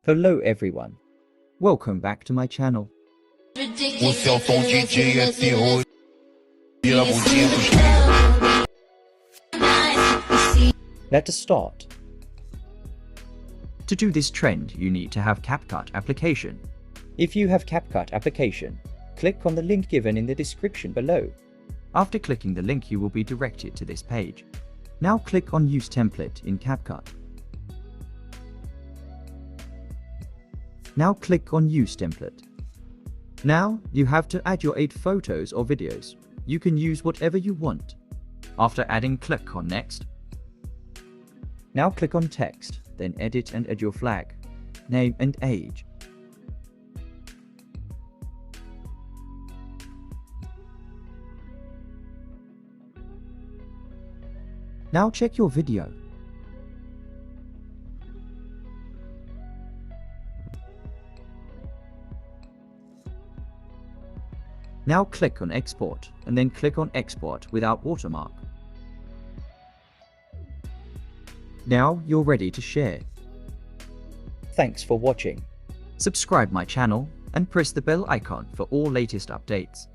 Hello everyone. Welcome back to my channel. O Celton DJ é terror. Vira a bundinha pros Let us start. To do this trend, you need to have CapCut application. If you have CapCut application, click on the link given in the description below. After clicking the link, you will be directed to this page. Now click on Use Template in CapCut. Now click on Use Template. Now you have to add your 8 photos or videos. You can use whatever you want. After adding, click on Next. Now click on Text, then edit and add your flag, name and age. Now check your video. Now click on Export and then click on Export without watermark. Now you're ready to share. Thanks for watching. Subscribe my channel and press the bell icon for all latest updates.